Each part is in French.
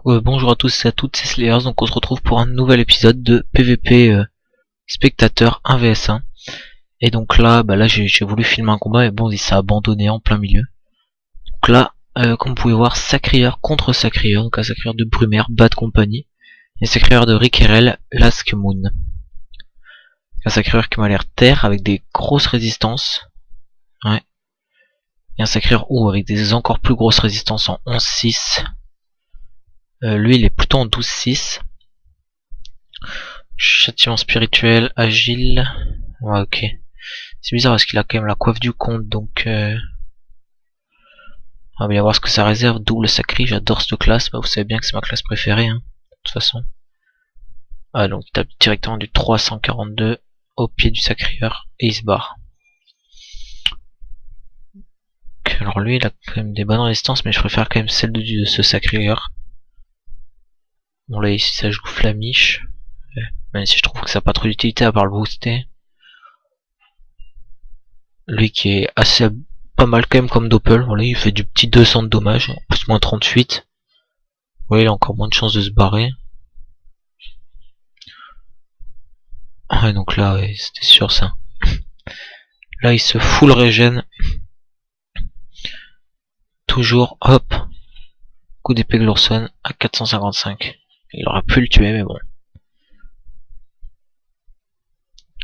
Bonjour à tous et à toutes, c'est Slayers, donc on se retrouve pour un nouvel épisode de PVP spectateur 1vs1. Et donc là, j'ai voulu filmer un combat, mais bon, il s'est abandonné en plein milieu. Donc là, comme vous pouvez voir, Sacrieur contre Sacrieur, donc un Sacrieur de Brumaire, Bad Company, et Sacrieur de Rickerel, Lask Moon. Un Sacrieur qui m'a l'air terre, avec des grosses résistances. Ouais. Et un Sacrieur avec des encore plus grosses résistances en 11-6. Lui il est plutôt en 12-6. Châtiment spirituel, agile. Ouais, ok. C'est bizarre parce qu'il a quand même la coiffe du comte, donc on va bien voir ce que ça réserve. Double sacré, j'adore cette classe. Bah, vous savez bien que c'est ma classe préférée, hein, de toute façon. Ah, donc il tape directement du 342 au pied du sacrieur et il se barre. Alors lui il a quand même des bonnes résistances, mais je préfère quand même celle de ce sacrieur. Bon là ici ça joue Flamiche, même si je trouve que ça n'a pas trop d'utilité à part le booster. Lui qui est assez pas mal quand même comme Doppel, voilà, il fait du petit 200 de dommages, plus moins 38. Ouais, il a encore moins de chances de se barrer. Ah, donc là, ouais, c'était sûr ça. Là, il se full régène. Toujours, hop. Coup d'épée Glorson à 455. Il aurait pu le tuer, mais bon.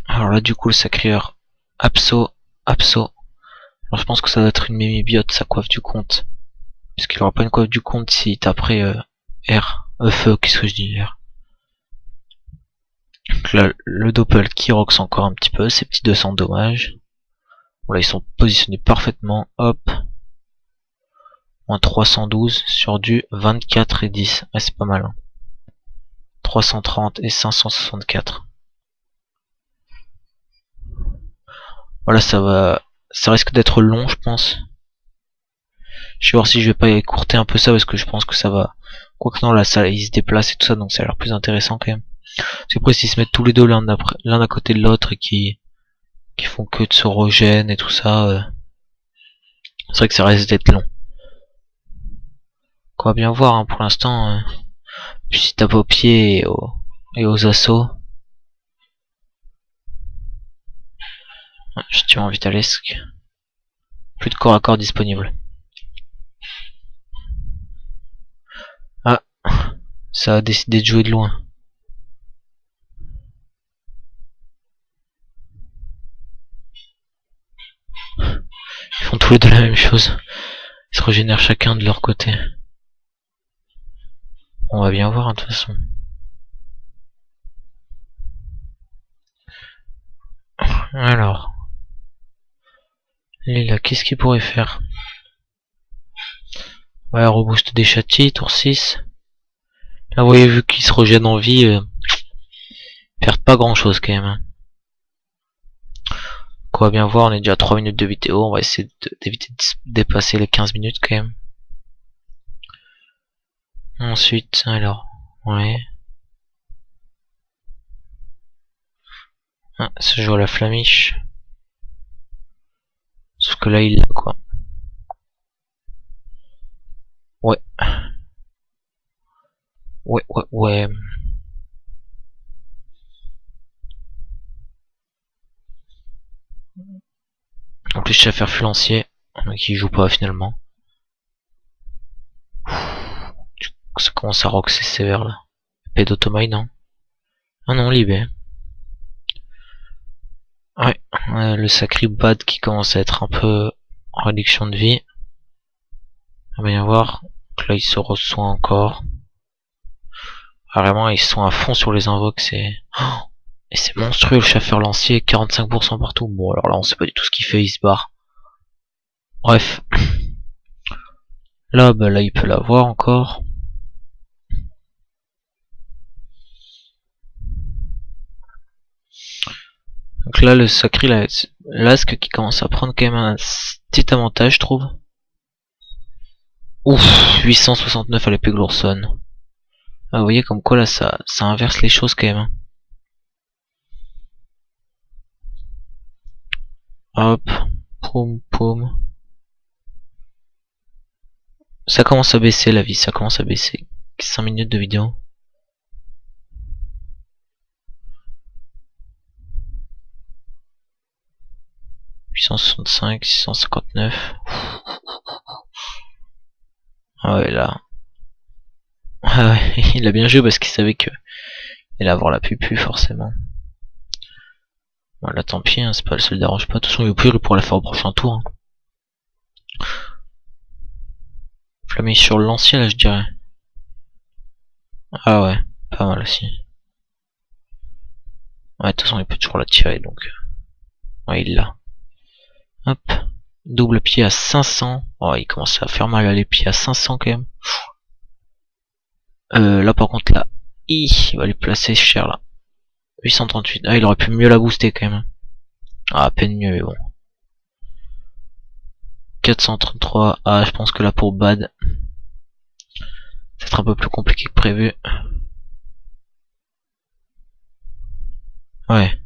Alors là, du coup, le sacrieur, Abso. Alors je pense que ça doit être une mémibiote, sa coiffe du comte. Parce qu'il aura pas une coiffe du comte si taperait R. Feu, qu'est-ce que je dis, R. Donc là, le Doppel qui roxe encore un petit peu, ses petits 200 de dommages. Bon là, ils sont positionnés parfaitement, hop. Moins 312 sur du 24 et 10. Ouais, c'est pas mal. Hein. 330 et 564. Voilà, ça risque d'être long, je pense. Je vais voir si je vais pas écourter un peu ça, parce que je pense que ça va. Quoique non, là, ça, ils se déplacent et tout ça, donc ça a l'air plus intéressant quand même. Parce qu'après, s'ils se mettent tous les deux l'un à côté de l'autre et qui font que de se régène et tout ça, c'est vrai que ça risque d'être long. On va bien voir, hein, pour l'instant. Puis si tape aux pieds et aux assauts. Je tue en vitalesque. Plus de corps à corps disponible. Ah, ça a décidé de jouer de loin. Ils font tous les deux la même chose. Ils se régénèrent chacun de leur côté. On va bien voir, hein, de toute façon. Alors. Lila, qu'est-ce qu'il pourrait faire? Ouais, reboost des châtis, tour 6. Là, vous voyez, vu qu'ils se régènent en vie, ils perdent pas grand chose quand même. Hein. On va bien voir, on est déjà à 3 minutes de vidéo, on va essayer d'éviter de dépasser les 15 minutes quand même. Ensuite, alors, ouais. Ah, ça joue à la flamiche. Sauf que là, il l'a quoi. Ouais. Ouais. En plus, je sais faire fulancier, mais qui joue pas finalement. Ça commence à roxer sévère là. Épée d'automai, non? Ah non, Libé. Ouais, le sacré bad qui commence à être un peu en réduction de vie. On va bien voir. Donc là, il se reçoit encore. Ah, vraiment, ils sont à fond sur les invoques, c'est... Oh, et c'est monstrueux le chasseur lancier, 45% partout. Bon, alors là, on sait pas du tout ce qu'il fait, il se barre. Bref. Là, bah là, il peut l'avoir encore. Donc là, le sacré, l'asque qui commence à prendre quand même un petit avantage, je trouve. Ouf, 869 à l'épée Glorson. Ah, vous voyez comme quoi là, ça inverse les choses quand même. Hein. Hop, poum. Ça commence à baisser la vie, ça commence à baisser. 5 minutes de vidéo. « 865, 659. » Ah ouais, là. Ah ouais, il a bien joué parce qu'il savait que il allait avoir la pupu forcément. Voilà, tant pis, hein, c'est pas, ça le dérange pas. De toute façon, il pourra la faire au prochain tour. Hein. Je la mets sur l'ancien là, je dirais. Ah ouais, pas mal aussi. Ouais, de toute façon, il peut toujours la tirer donc. Ouais, il l'a. Hop. Double pied à 500. Oh, il commence à faire mal à les pieds à 500 quand même. Là par contre là, il va les placer cher là. 838. Ah, il aurait pu mieux la booster quand même. Ah, à peine mieux mais bon. 433. Ah, je pense que là pour Bad, ça sera un peu plus compliqué que prévu. Ouais.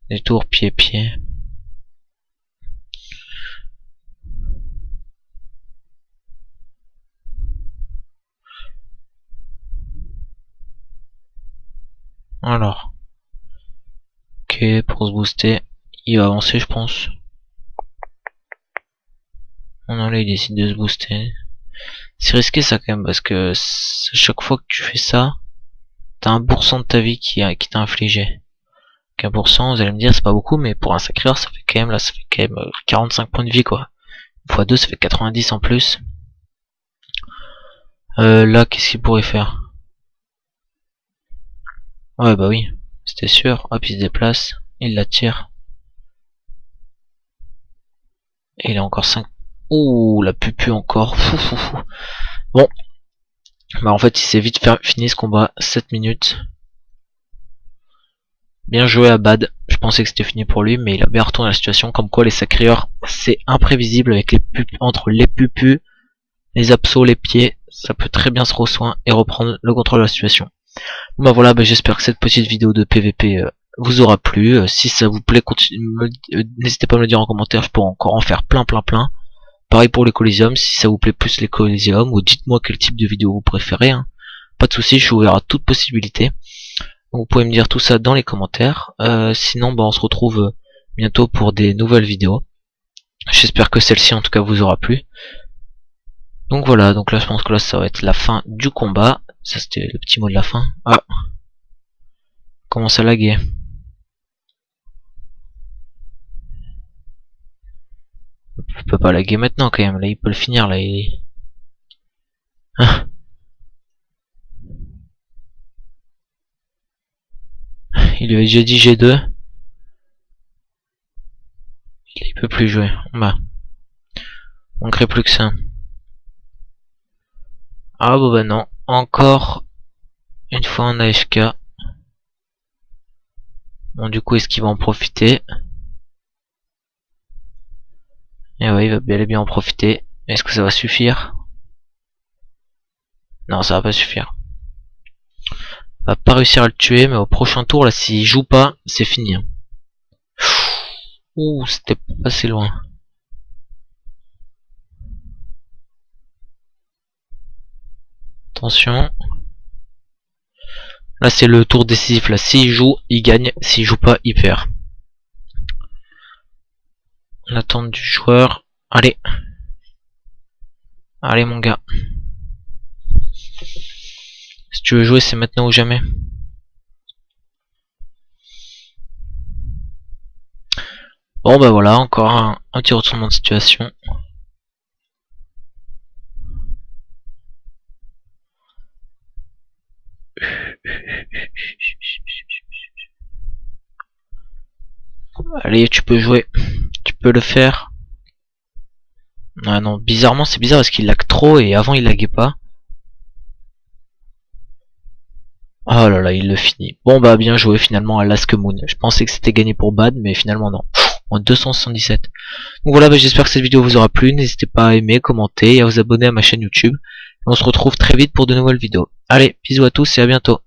Des tours pied-pied. Alors. Ok, pour se booster, il va avancer je pense. Non, là il décide de se booster. C'est risqué ça quand même parce que chaque fois que tu fais ça, t'as 1% de ta vie qui t'a infligé. 1%, vous allez me dire c'est pas beaucoup, mais pour un sacrifieur ça fait quand même, là ça fait quand même 45 points de vie quoi. X 2 ça fait 90 en plus. Là qu'est-ce qu'il pourrait faire? Ouais bah oui, c'était sûr. Hop, il se déplace, il la tire. Et il a encore 5. Ouh, la pupu encore. Fou, fou, fou. Bon. Bah en fait il s'est vite fini ce combat. 7 minutes. Bien joué à Bad. Je pensais que c'était fini pour lui, mais il a bien retourné la situation. Comme quoi les sacrieurs c'est imprévisible avec les entre les pupus, les absos, les pieds. Ça peut très bien se resoigner et reprendre le contrôle de la situation. Bon bah voilà, bah j'espère que cette petite vidéo de PVP vous aura plu. Si ça vous plaît, n'hésitez pas à me le dire en commentaire, je pourrais encore en faire plein. Pareil pour les Coliseum, si ça vous plaît plus les Coliseum, ou dites-moi quel type de vidéo vous préférez. Hein. Pas de soucis, je suis ouvert à toute possibilité. Donc vous pouvez me dire tout ça dans les commentaires. Sinon, bah, on se retrouve bientôt pour des nouvelles vidéos. J'espère que celle-ci en tout cas vous aura plu. Donc voilà, donc là je pense que là ça va être la fin du combat. Ça c'était le petit mot de la fin. Ah, commence à laguer. Je peux pas laguer maintenant quand même, là il peut le finir là. Ah. Il lui avait déjà dit G2. Il peut plus jouer. Bah. Manquerait plus que ça. Ah bon bah non. Encore une fois en AFK. Bon du coup est-ce qu'il va en profiter? Et ouais, il va bel et bien en profiter. Est-ce que ça va suffire? Non, ça va pas suffire. Il va pas réussir à le tuer, mais au prochain tour là, s'il joue pas, c'est fini. Ouh, c'était pas assez loin. Attention. Là c'est le tour décisif. Là, s'il joue, il gagne. S'il joue pas, il perd. L'attente du joueur. Allez. Allez mon gars. Si tu veux jouer, c'est maintenant ou jamais. Bon bah voilà, encore un petit retournement de situation. Allez, tu peux jouer. Tu peux le faire. Ah non, bizarrement c'est bizarre parce qu'il lag trop et avant il laguait pas. Oh là là, il le finit. Bon bah bien joué finalement à Last Moon. Je pensais que c'était gagné pour Bad, mais finalement non. En 277. Donc voilà, bah, j'espère que cette vidéo vous aura plu. N'hésitez pas à aimer, commenter et à vous abonner à ma chaîne YouTube. On se retrouve très vite pour de nouvelles vidéos. Allez, bisous à tous et à bientôt.